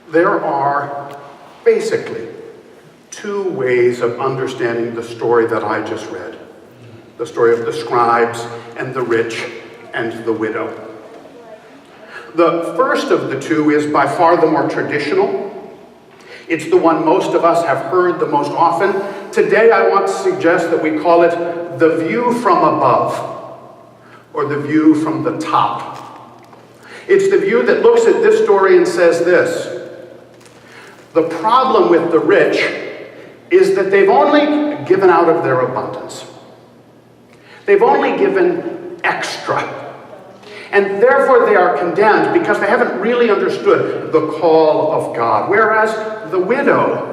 There are basically two ways of understanding the story that I just read. The story of the scribes and the rich and the widow. The first of the two is by far the more traditional. It's the one most of us have heard the most often. Today I want to suggest that we call it the view from above, or the view from the top. It's the view that looks at this story and says this: the problem with the rich is that they've only given out of their abundance. They've only given extra. And therefore they are condemned because they haven't really understood the call of God. Whereas the widow,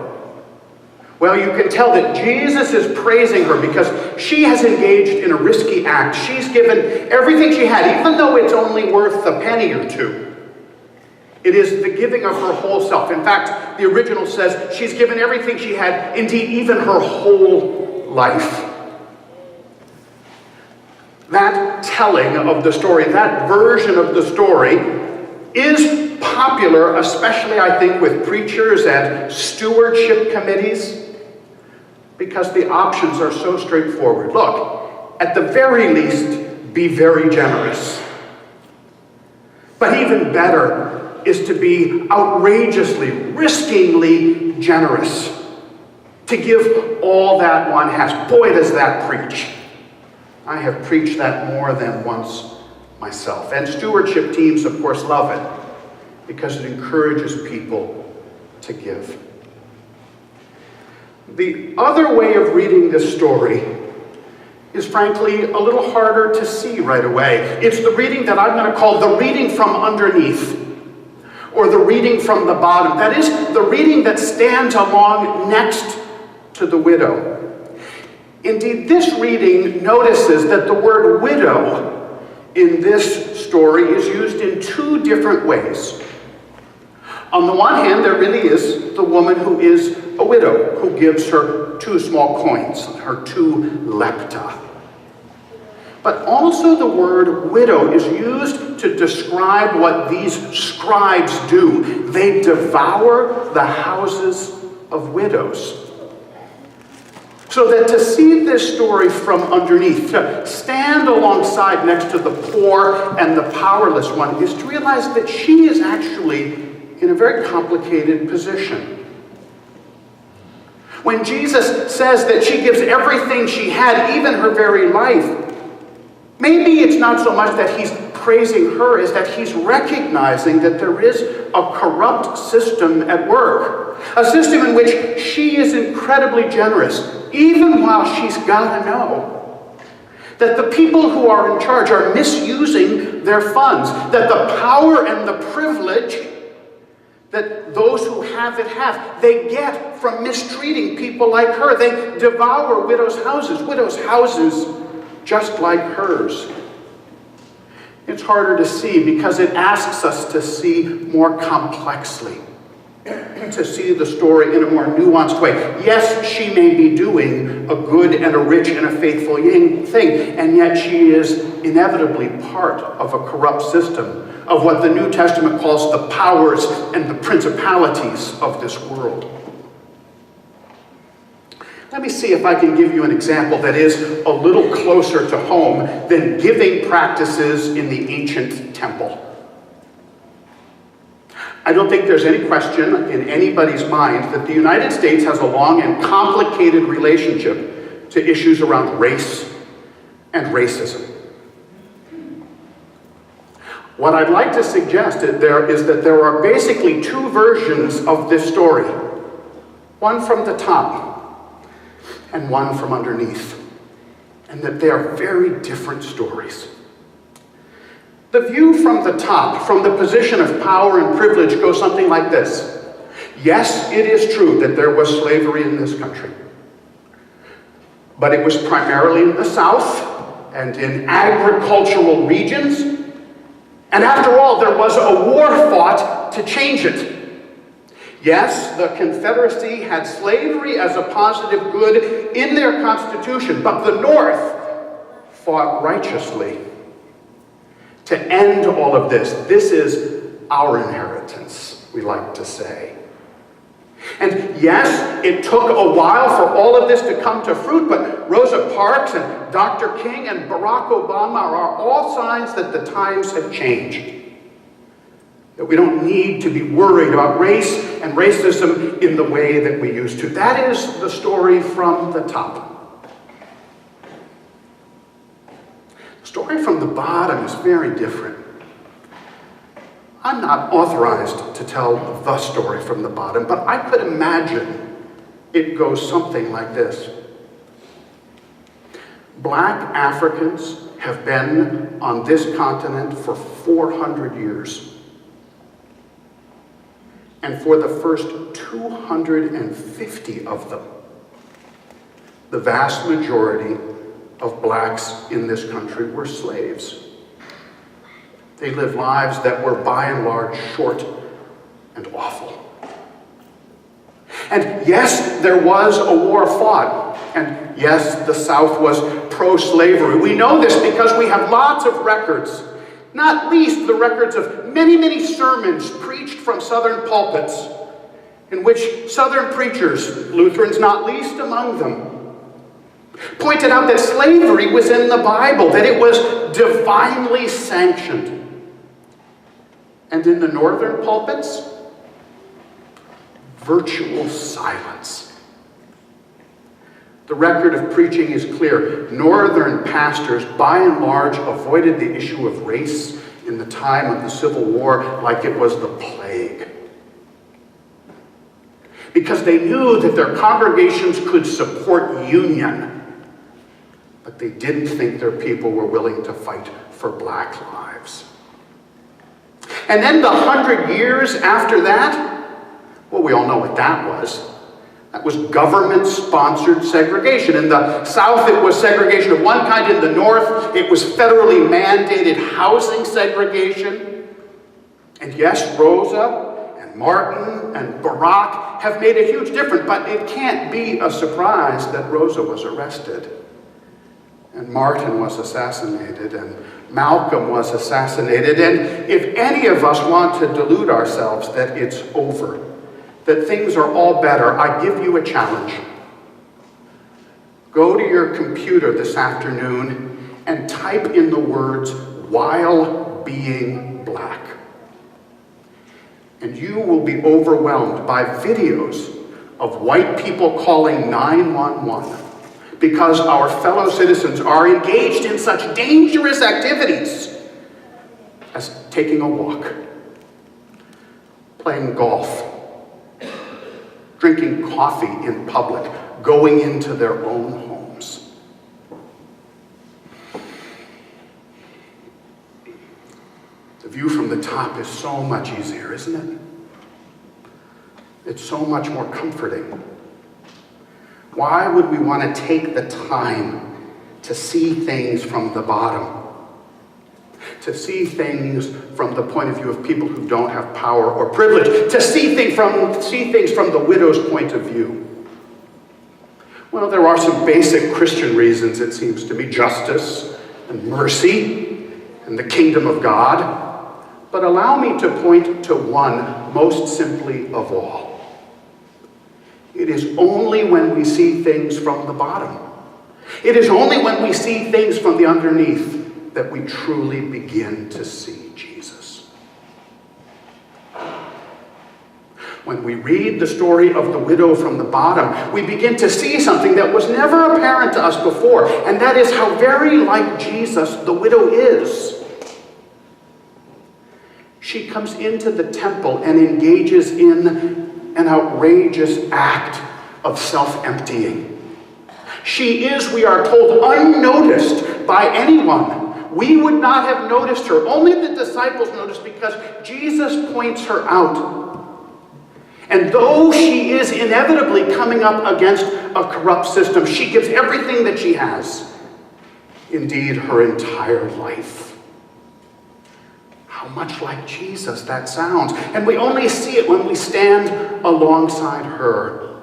well, you can tell that Jesus is praising her because she has engaged in a risky act. She's given everything she had, even though it's only worth a penny or two. It is the giving of her whole self. In fact, the original says she's given everything she had, indeed even her whole life. That telling of the story, that version of the story, is popular, especially I think with preachers and stewardship committees, because the options are so straightforward. Look, at the very least, be very generous. But even better is to be outrageously, riskingly generous. To give all that one has. Boy, does that preach. I have preached that more than once myself. And stewardship teams, of course, love it because it encourages people to give. The other way of reading this story is frankly a little harder to see right away. It's the reading that I'm going to call the reading from underneath, or the reading from the bottom. That is, the reading that stands along next to the widow. Indeed, this reading notices that the word widow in this story is used in two different ways. On the one hand, there really is the woman who is a widow, who gives her 2 small coins, her 2 lepta. But also the word widow is used to describe what these scribes do. They devour the houses of widows. So that to see this story from underneath, to stand alongside next to the poor and the powerless one, is to realize that she is actually in a very complicated position. When Jesus says that she gives everything she had, even her very life, maybe it's not so much that he's praising her as that he's recognizing that there is a corrupt system at work. A system in which she is incredibly generous, even while she's got to know that the people who are in charge are misusing their funds, that the power and the privilege that those who have it have, they get from mistreating people like her. They devour widows' houses just like hers. It's harder to see because it asks us to see more complexly, to see the story in a more nuanced way. Yes, she may be doing a good and a rich and a faithful thing, and yet she is inevitably part of a corrupt system, of what the New Testament calls the powers and the principalities of this world. Let me see if I can give you an example that is a little closer to home than giving practices in the ancient temple. I don't think there's any question in anybody's mind that the United States has a long and complicated relationship to issues around race and racism. What I'd like to suggest is that there are basically 2 versions of this story. One from the top and one from underneath. And that they are very different stories. The view from the top, from the position of power and privilege, goes something like this. Yes, it is true that there was slavery in this country. But it was primarily in the South and in agricultural regions. And after all, there was a war fought to change it. Yes, the Confederacy had slavery as a positive good in their Constitution, but the North fought righteously to end all of this. This is our inheritance, we like to say. And yes, it took a while for all of this to come to fruit, but Rosa Parks and Dr. King and Barack Obama are all signs that the times have changed. That we don't need to be worried about race and racism in the way that we used to. That is the story from the top. The story from the bottom is very different. I'm not authorized to tell the story from the bottom, but I could imagine it goes something like this. Black Africans have been on this continent for 400 years. And for the first 250 of them, the vast majority of blacks in this country were slaves. They lived lives that were by and large short and awful. And yes, there was a war fought. And yes, the South was pro-slavery. We know this because we have lots of records, not least the records of many, many sermons preached from Southern pulpits, in which Southern preachers, Lutherans not least among them, pointed out that slavery was in the Bible, that it was divinely sanctioned. And in the Northern pulpits, virtual silence. The record of preaching is clear. Northern pastors, by and large, avoided the issue of race in the time of the Civil War like it was the plague. Because they knew that their congregations could support union, but they didn't think their people were willing to fight for black lives. And then the 100 years after that, well, we all know what that was. That was government-sponsored segregation. In the South, it was segregation of one kind. In the North, it was federally mandated housing segregation. And yes, Rosa and Martin and Barack have made a huge difference, but it can't be a surprise that Rosa was arrested, and Martin was assassinated, and Malcolm was assassinated. And if any of us want to delude ourselves that it's over, that things are all better, I give you a challenge. Go to your computer this afternoon and type in the words, "while being black." And you will be overwhelmed by videos of white people calling 911 because our fellow citizens are engaged in such dangerous activities as taking a walk, playing golf, drinking coffee in public, going into their own homes. The view from the top is so much easier, isn't it? It's so much more comforting. Why would we want to take the time to see things from the bottom? To see things from the point of view of people who don't have power or privilege, to see things from the widow's point of view. Well, there are some basic Christian reasons, it seems to me: justice and mercy and the kingdom of God. But allow me to point to one most simply of all. It is only when we see things from the bottom, it is only when we see things from the underneath, that we truly begin to see Jesus. When we read the story of the widow from the bottom, we begin to see something that was never apparent to us before, and that is how very like Jesus the widow is. She comes into the temple and engages in an outrageous act of self-emptying. She is, we are told, unnoticed by anyone. We would not have noticed her. Only the disciples noticed because Jesus points her out. And though she is inevitably coming up against a corrupt system, she gives everything that she has. Indeed, her entire life. How much like Jesus that sounds. And we only see it when we stand alongside her.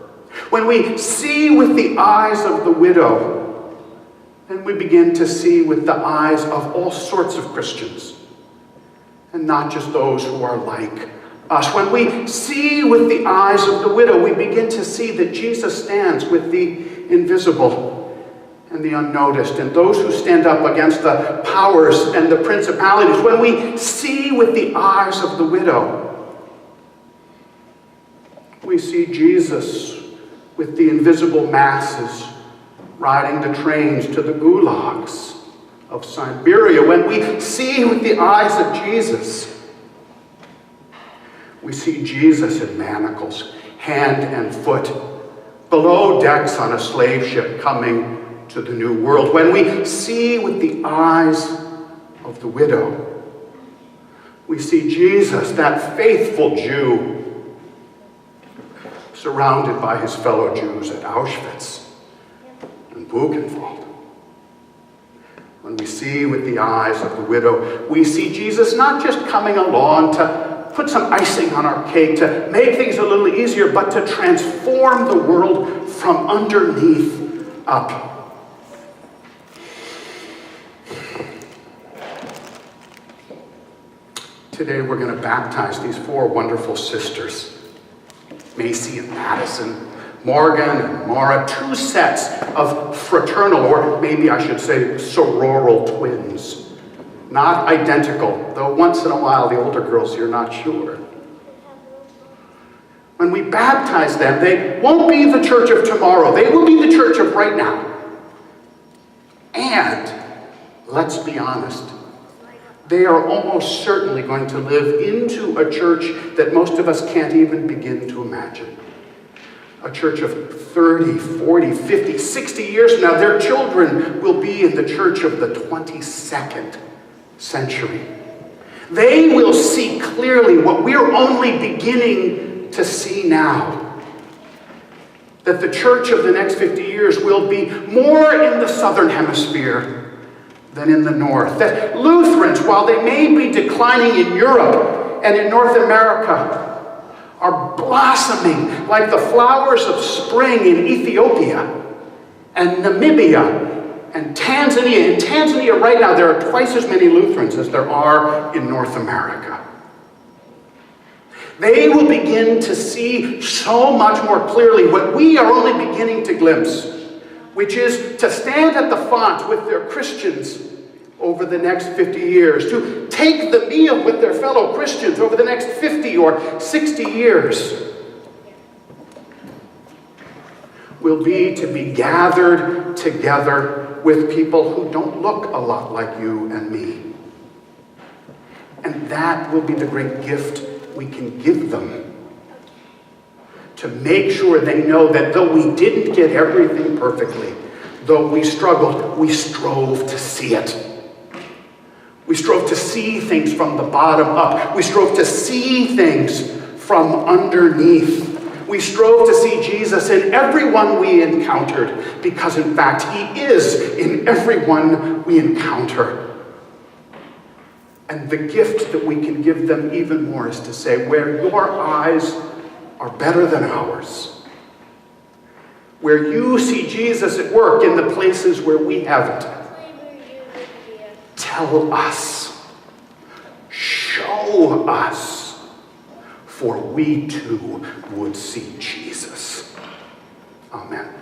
When we see with the eyes of the widow, then we begin to see with the eyes of all sorts of Christians. and not just those who are like us. When we see with the eyes of the widow, we begin to see that Jesus stands with the invisible and the unnoticed, and those who stand up against the powers and the principalities. When we see with the eyes of the widow, we see Jesus with the invisible masses riding the trains to the gulags of Siberia. When we see with the eyes of Jesus, we see Jesus in manacles, hand and foot, below decks on a slave ship coming to the New World. When we see with the eyes of the widow, we see Jesus, that faithful Jew, surrounded by his fellow Jews at Auschwitz and Buchenwald. When we see with the eyes of the widow, we see Jesus not just coming along to put some icing on our cake, to make things a little easier, but to transform the world from underneath up. Today we're going to baptize these four wonderful sisters, Macy and Madison, Morgan and Maura, two sets of fraternal, or maybe I should say sororal twins. Not identical, though once in a while the older girls, you're not sure. When we baptize them, they won't be the church of tomorrow. They will be the church of right now. And, let's be honest, they are almost certainly going to live into a church that most of us can't even begin to imagine. A church of 30, 40, 50, 60 years from now, their children will be in the church of the 22nd century. They will see clearly what we're only beginning to see now. That the church of the next 50 years will be more in the southern hemisphere than in the north. That Lutherans, while they may be declining in Europe and in North America, are blossoming like the flowers of spring in Ethiopia and Namibia and Tanzania. In Tanzania right now, there are twice as many Lutherans as there are in North America. They will begin to see so much more clearly what we are only beginning to glimpse, which is to stand at the font with their Christians over the next 50 years, to take the meal with their fellow Christians over the next 50 or 60 years, will be to be gathered together with people who don't look a lot like you and me. And that will be the great gift we can give them, to make sure they know that though we didn't get everything perfectly, though we struggled, we strove to see it. We strove to see things from the bottom up. We strove to see things from underneath. We strove to see Jesus in everyone we encountered, because in fact, he is in everyone we encounter. And the gift that we can give them even more is to say, where your eyes are better than ours, where you see Jesus at work in the places where we haven't, tell us, show us, for we too would see Jesus. Amen.